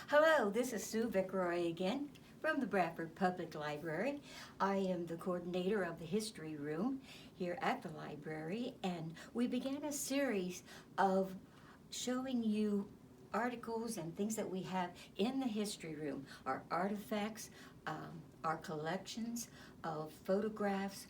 Hello, this is Sue Viceroy again from the Bradford Public Library. I am the coordinator of the History Room here at the library, and we began a series of showing you articles and things that we have in the History Room, our artifacts, our collections of photographs,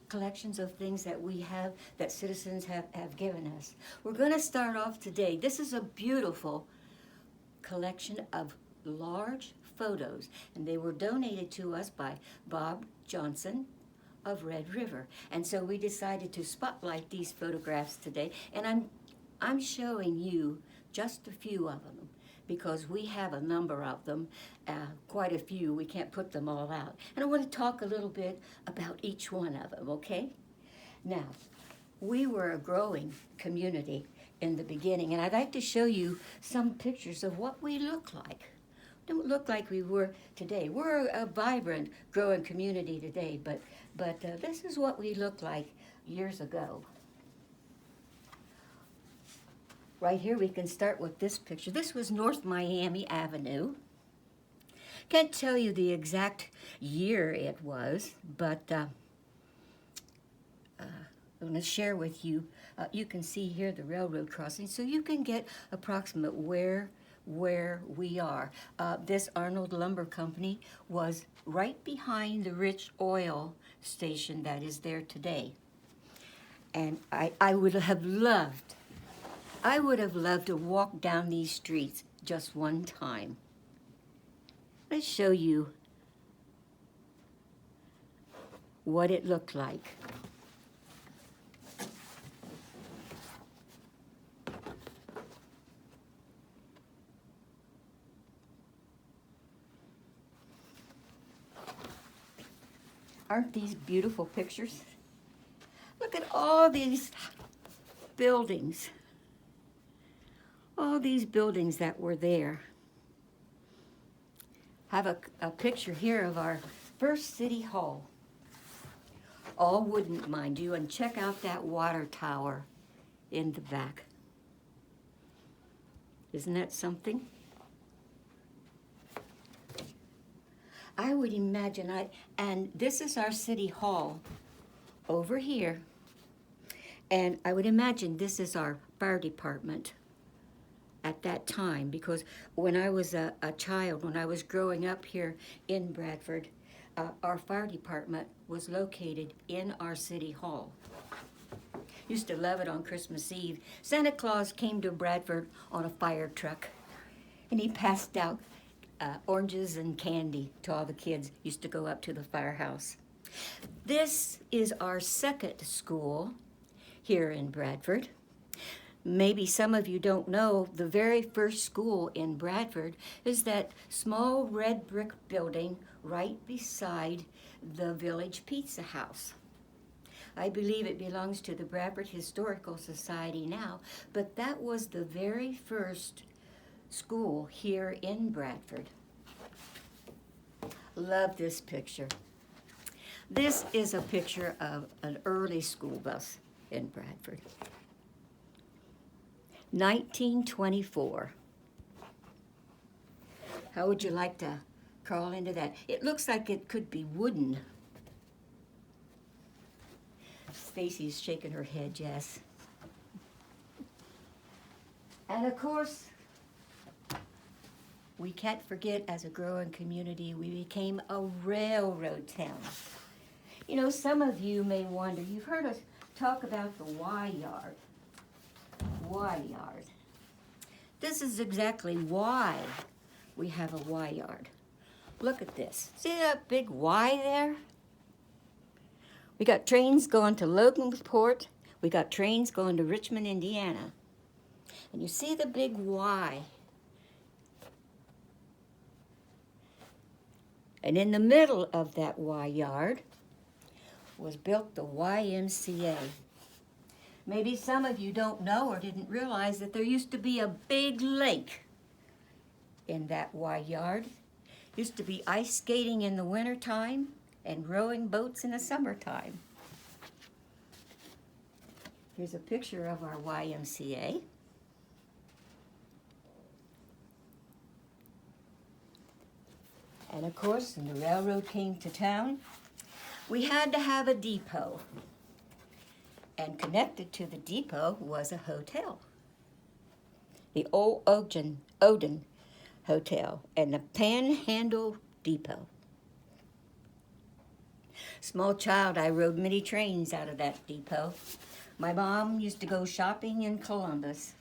collections of things that we have that citizens have given us. We're going to start off today. This is a beautiful collection of large photos, and they were donated to us by Bob Johnson of Red River. And so we decided to spotlight these photographs today, and I'm showing you just a few of them because we have a number of them, quite a few. We can't put them all out. And I want to talk a little bit about each one of them, okay? Now, we were a growing community in the beginning, and I'd like to show you some pictures of what we look like. Don't look like we were today. We're a vibrant, growing community today, but this is what we looked like years ago. Right here, we can start with this picture. This was North Miami Avenue. Can't tell you the exact year it was, but I'm going to share with you. You can see here the railroad crossing, so you can get approximate where we are. This Arnold Lumber Company was right behind the rich oil station that is there today. And I would have loved to walk down these streets just one time. Let's show you what it looked like. Aren't these beautiful pictures? Look at all these buildings. All these buildings that were there. Have a picture here of our first city hall. All wooden, mind you, and check out that water tower in the back. Isn't that something? I would imagine, and this is our city hall over here, and I would imagine this is our fire department at that time, because when I was a child, when I was growing up here in Bradford, our fire department was located in our city hall. Used to love it on Christmas Eve. Santa Claus came to Bradford on a fire truck, and he passed out oranges and candy to all the kids. Used to go up to the firehouse. This is our second school here in Bradford. Maybe some of you don't know, the very first school in Bradford is that small red brick building right beside the Village Pizza House. I believe it belongs to the Bradford Historical Society now, but that was the very first school here in Bradford. Love this picture. This is a picture of an early school bus in Bradford. 1924. How would you like to crawl into that? It looks like it could be wooden. Stacy's shaking her head, yes. And of course, we can't forget, as a growing community, we became a railroad town. You know, some of you may wonder, you've heard us talk about the Y yard. Y yard. This is exactly why we have a Y yard. Look at this. See that big Y there? We got trains going to Logansport. We got trains going to Richmond, Indiana. And you see the big Y. And in the middle of that Y yard was built the YMCA. Maybe some of you don't know or didn't realize that there used to be a big lake in that Y yard. Used to be ice skating in the wintertime and rowing boats in the summertime. Here's a picture of our YMCA. And of course, when the railroad came to town, we had to have a depot. And connected to the depot was a hotel, the old Odin Hotel and the Panhandle Depot. Small child, I rode many trains out of that depot. My mom used to go shopping in Columbus.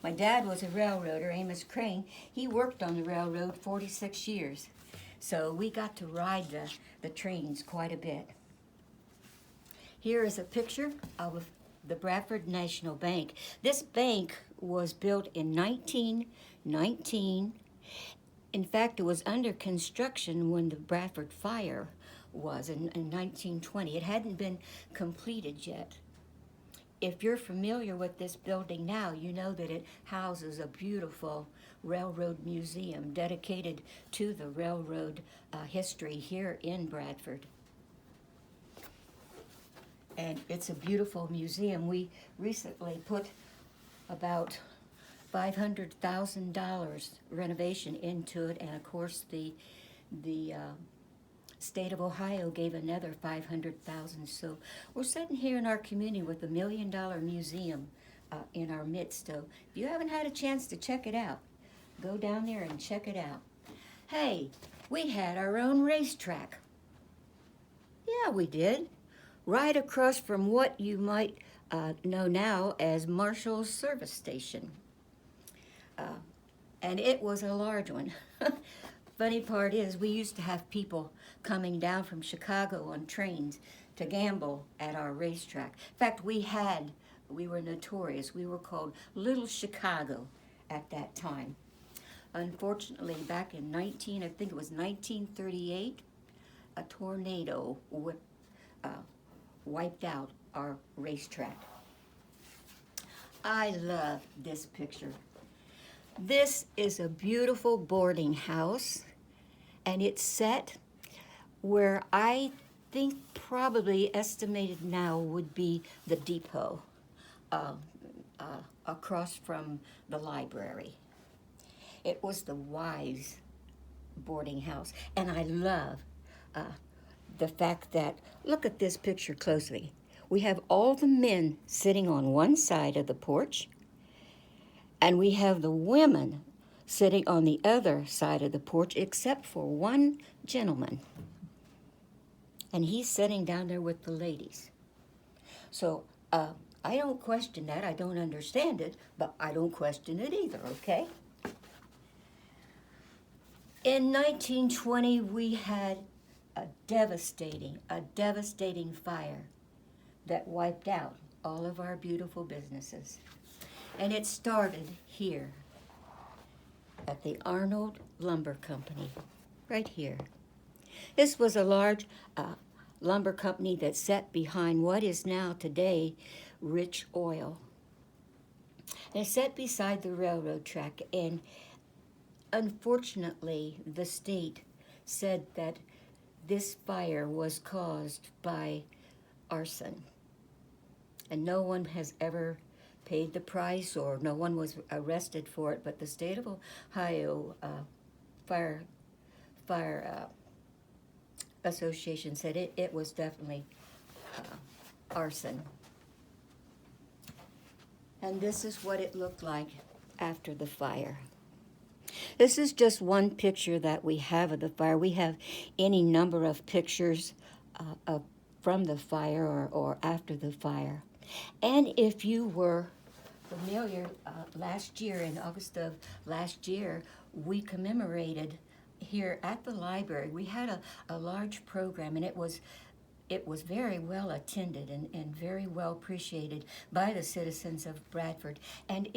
My dad was a railroader, Amos Crane. He worked on the railroad 46 years. So we got to ride the trains quite a bit. Here is a picture of the Bradford National Bank. This bank was built in 1919. In fact, it was under construction when the Bradford Fire was in 1920. It hadn't been completed yet. If you're familiar with this building now, you know that it houses a beautiful railroad museum dedicated to the railroad history here in Bradford. And it's a beautiful museum. We recently put about $500,000 renovation into it, and of course the state of Ohio gave another $500,000. So we're sitting here in our community with $1 million museum in our midst. So if you haven't had a chance to check it out, go down there and check it out. Hey, we had our own racetrack. Yeah, we did. Right across from what you might know now as Marshall's Service Station. And it was a large one. Funny part is we used to have people coming down from Chicago on trains to gamble at our racetrack. In fact, we were notorious. We were called Little Chicago at that time. Unfortunately, back in 1938, a tornado wiped out our racetrack. I love this picture. This is a beautiful boarding house, and it's set where I think probably estimated now would be the depot across from the library. It was the Wise boarding house, and I love the fact that, look at this picture closely. We have all the men sitting on one side of the porch, and we have the women sitting on the other side of the porch, except for one gentleman. And he's sitting down there with the ladies. So I don't question that. I don't understand it, but I don't question it either, okay? In 1920, we had a devastating fire that wiped out all of our beautiful businesses. And it started here at the Arnold Lumber Company, right here. This was a large lumber company that sat behind what is now today Rich Oil. And it sat beside the railroad track, and unfortunately the state said that this fire was caused by arson. And no one has ever paid the price, or no one was arrested for it, but the state of Ohio Fire Association said it was definitely arson. And this is what it looked like after the fire. This is just one picture that we have of the fire. We have any number of pictures from the fire or after the fire. And if you were familiar, last year, in August of last year, we commemorated here at the library. We had a large program, and it was very well attended and very well appreciated by the citizens of Bradford. And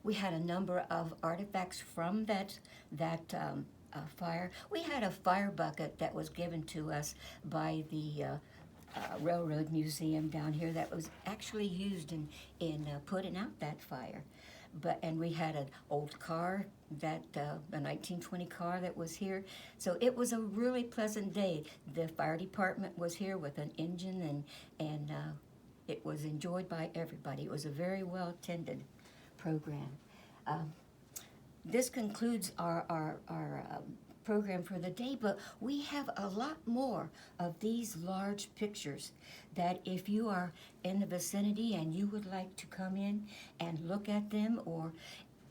we had a number of artifacts from that fire. We had a fire bucket that was given to us by the Railroad Museum down here that was actually used in putting out that fire. And we had an old car, a 1920 car that was here. So it was a really pleasant day. The fire department was here with an engine, and it was enjoyed by everybody. It was a very well attended program. This concludes our program for the day, but we have a lot more of these large pictures that if you are in the vicinity and you would like to come in and look at them, or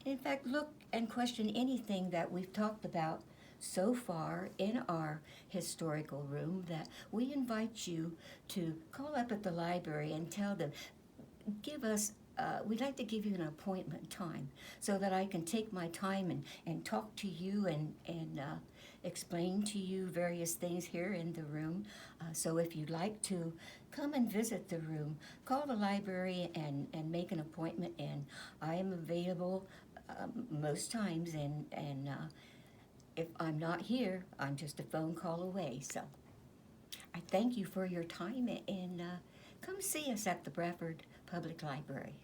in fact look and question anything that we've talked about so far in our historical room, that we invite you to call up at the library and tell them, give us we'd like to give you an appointment time so that I can take my time and talk to you and explain to you various things here in the room. So if you'd like to come and visit the room, call the library and make an appointment, and I am available most times, and if I'm not here, I'm just a phone call away. So I thank you for your time, and come see us at the Bradford Public Library.